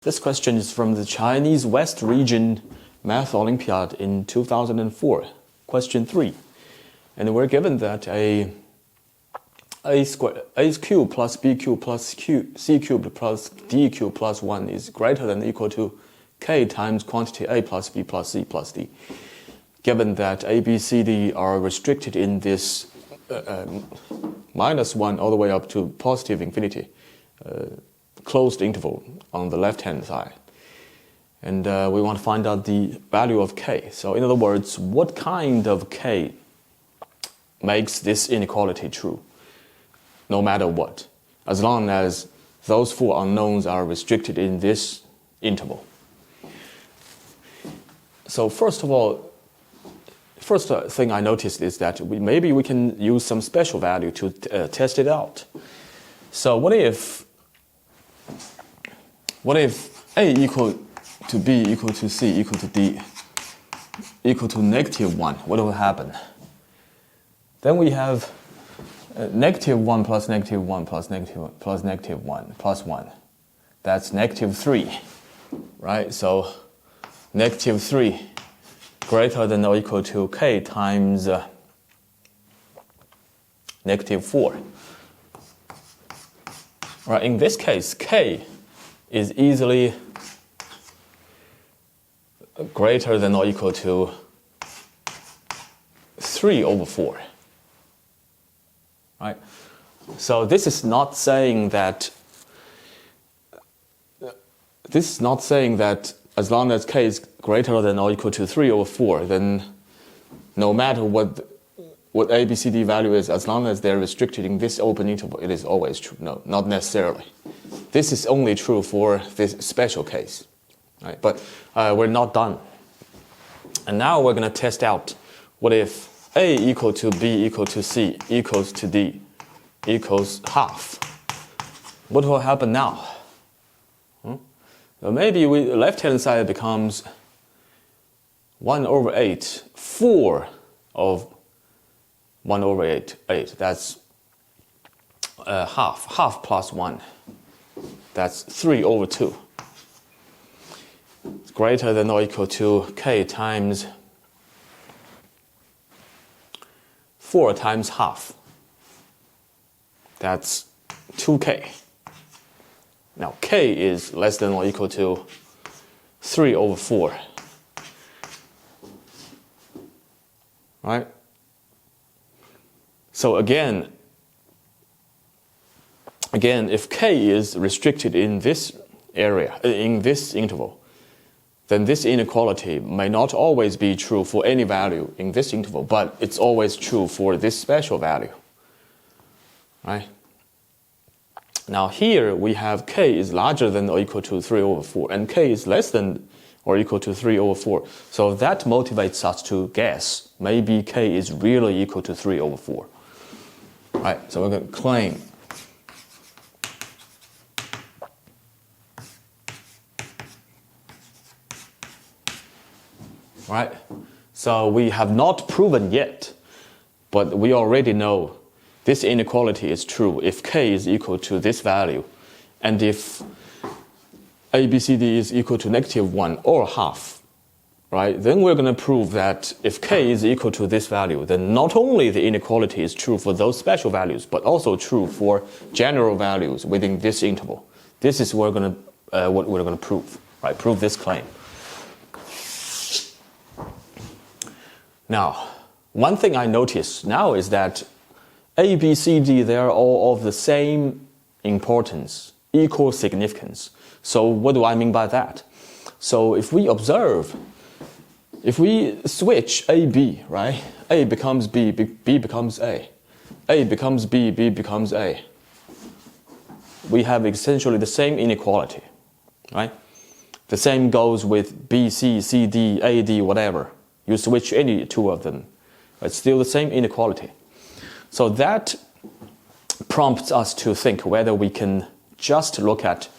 This question is from the Chinese West Region Math Olympiad in 2004, question 3. And we're given that a cubed plus b cubed plus c cubed plus d cubed plus 1 is greater than or equal to k times quantity a plus b plus c plus d. Given that a, b, c, d are restricted in this -1 all the way up to positive infinity closed interval on the left-hand side. And we want to find out the value of k. So in other words, what kind of k makes this inequality true, no matter what, as long as those 4 unknowns are restricted in this interval. So first of all, first thing I noticed is that maybe we can use some special value to test it out. So what if a equal to b equal to c equal to d equal to -1? What will happen? Then we have -1 plus -1 plus -1 plus -1 plus 1. That's -3, right? So -3 greater than or equal to k times -4. Right, in this case, k is easily greater than or equal to 3/4. Right? So this is not saying that as long as k is greater than or equal to 3/4, then no matter what a, b, c, d value is, as long as they're restricted in this open interval, it is always true. No, not necessarily. This is only true for this special case. Right? But we're not done. And now we're going to test out what if a equal to b equal to c equals to d equals half. What will happen now? Well, maybe the left-hand side becomes 1/8, 4 of 1/8. That's half plus 1. That's 3/2. It's greater than or equal to k times 4 times half. That's 2k. Now k is less than or equal to 3/4. Right? So again, if k is restricted in this area, in this interval, then this inequality may not always be true for any value in this interval, but it's always true for this special value. Right? Now here we have k is larger than or equal to 3/4, and k is less than or equal to 3/4. So that motivates us to guess maybe k is really equal to 3/4. Right? So we're going to claim right? So we have not proven yet, but we already know this inequality is true if k is equal to this value, and if a, b, c, d is equal to -1 or half, right? Then we're going to prove that if k is equal to this value, then not only the inequality is true for those special values, but also true for general values within this interval. This is what we're going to prove, right? Prove this claim. Now, one thing I notice now is that a, b, c, d, they are all of the same importance, equal significance. So what do I mean by that? So if we observe, if we switch a, b, right? A becomes b, b becomes a becomes b, b becomes a. We have essentially the same inequality, right? The same goes with b, c, c, d, a, d, whatever. You switch any 2 of them, it's still the same inequality. So that prompts us to think whether we can just look at,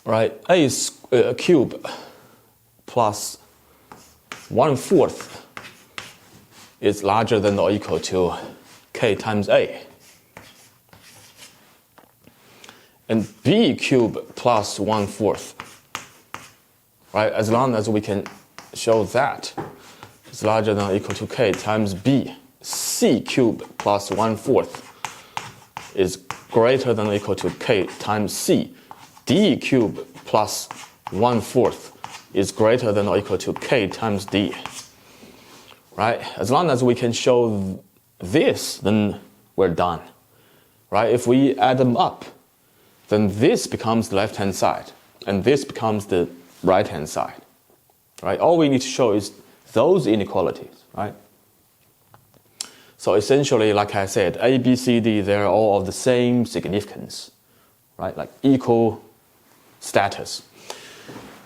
right, a cube plus 1/4 is larger than or equal to k times a. and b cubed plus 1/4, right? As long as we can show that is larger than or equal to k times b, c cubed plus 1/4 is greater than or equal to k times c, d cubed plus 1/4 is greater than or equal to k times d, right? As long as we can show this, then we're done, right? If we add them up, then this becomes the left-hand side, and this becomes the right-hand side, right? All we need to show is those inequalities, right? So essentially, like I said, A, B, C, D, they're all of the same significance, right? Like equal status.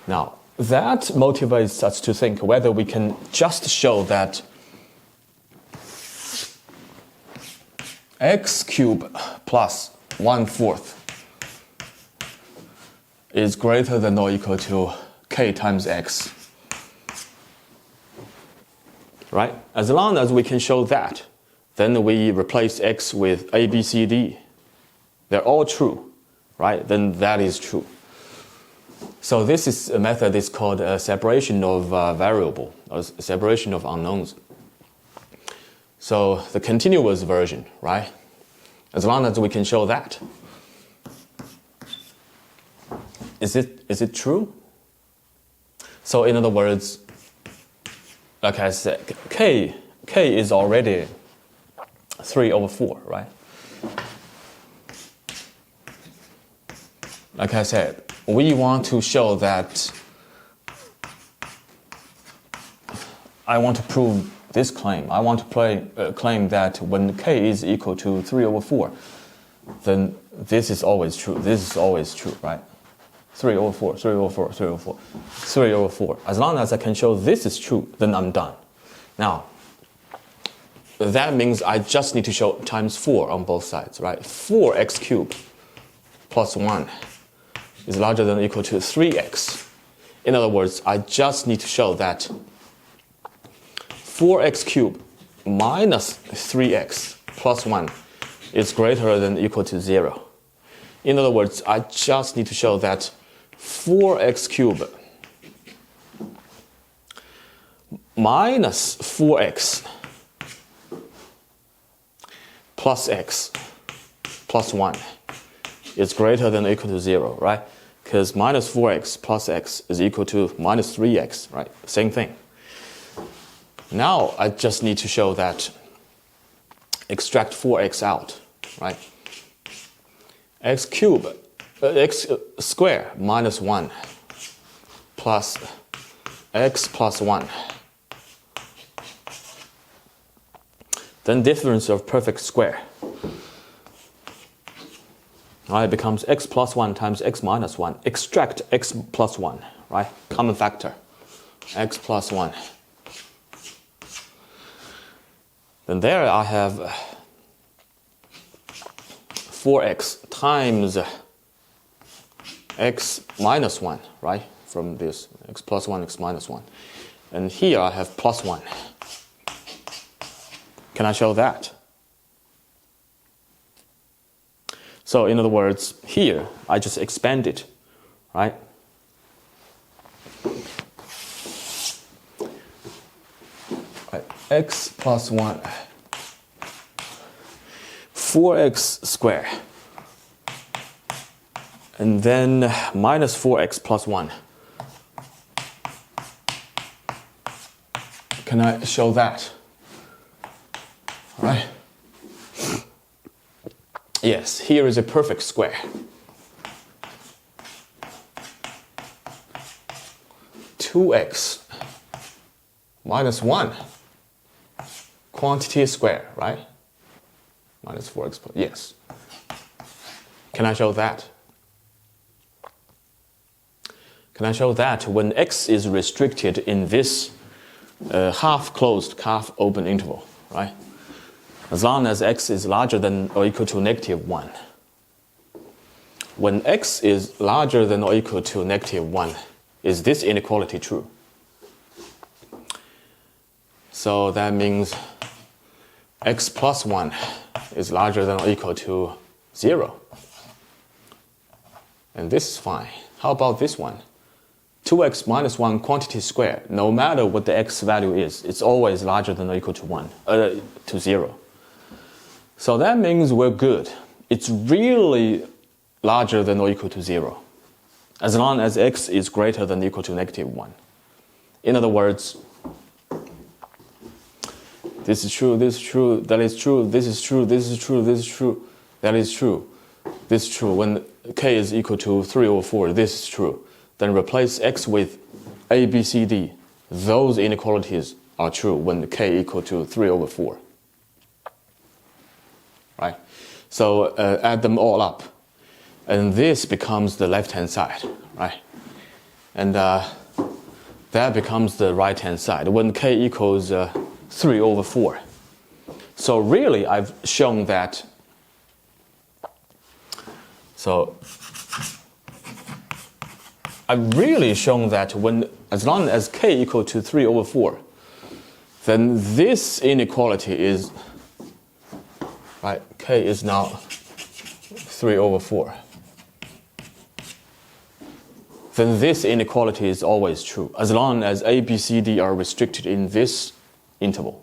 Now, that motivates us to think whether we can just show that x cubed plus 1/4 is greater than or equal to k times x, right? As long as we can show that, then we replace x with a, b, c, d. They're all true, right? Then that is true. So this is a method that's called a separation of variable, or separation of unknowns. So the continuous version, right? As long as we can show that. Is it true? So in other words, like I said, k is already 3/4, right? Like I said, we want to show that I want to prove this claim. I want to claim that when k is equal to 3/4, then this is always true. This is always true, right? 3/4, 3/4, 3/4, 3/4. As long as I can show this is true, then I'm done. Now, that means I just need to show times 4 on both sides, right? 4x cubed plus 1 is larger than or equal to 3x. In other words, I just need to show that 4x cubed minus 3x plus 1 is greater than or equal to 0. In other words, I just need to show that 4x cubed minus 4x plus x plus 1 is greater than or equal to 0, right? Because minus 4x plus x is equal to minus 3x, right? Same thing. Now I just need to show that extract 4x out, right? X squared minus 1 plus x plus 1. Then difference of perfect square. Right, it becomes x plus 1 times x minus 1. Extract x plus 1, right? Common factor. X plus 1. Then there I have 4x times x minus 1, right? From this, x plus 1, x minus 1. And here I have plus 1. Can I show that? So in other words, here I just expand it, right? X plus 1, 4x squared, and then minus 4x plus 1. Can I show that? Right? Yes, here is a perfect square. 2x minus 1 quantity square, right? Minus 4x plus, yes. Can I show that? Can I show that when x is restricted in this half closed, half open interval, right? As long as x is larger than or equal to negative 1. When x is larger than or equal to negative 1, is this inequality true? So that means x plus 1 is larger than or equal to 0. And this is fine. How about this one? 2x minus 1 quantity squared. No matter what the x value is, it's always larger than or equal to 0. So that means we're good. It's really larger than or equal to 0, as long as x is greater than or equal to -1. In other words, this is true, this is true, that is true, this is true, this is true, this is true, that is true, this is true. When k is equal to 3 over 4, this is true. Then replace x with a, b, c, d. Those inequalities are true when k equal to 3 over 4. Right? So add them all up. And this becomes the left-hand side. Right? And that becomes the right-hand side when k equals 3 over 4. So really, I've shown that. So I've really shown that when, as long as k equal to 3 over 4, then this inequality is, right, k is now 3 over 4. Then this inequality is always true, as long as a, b, c, d are restricted in this interval.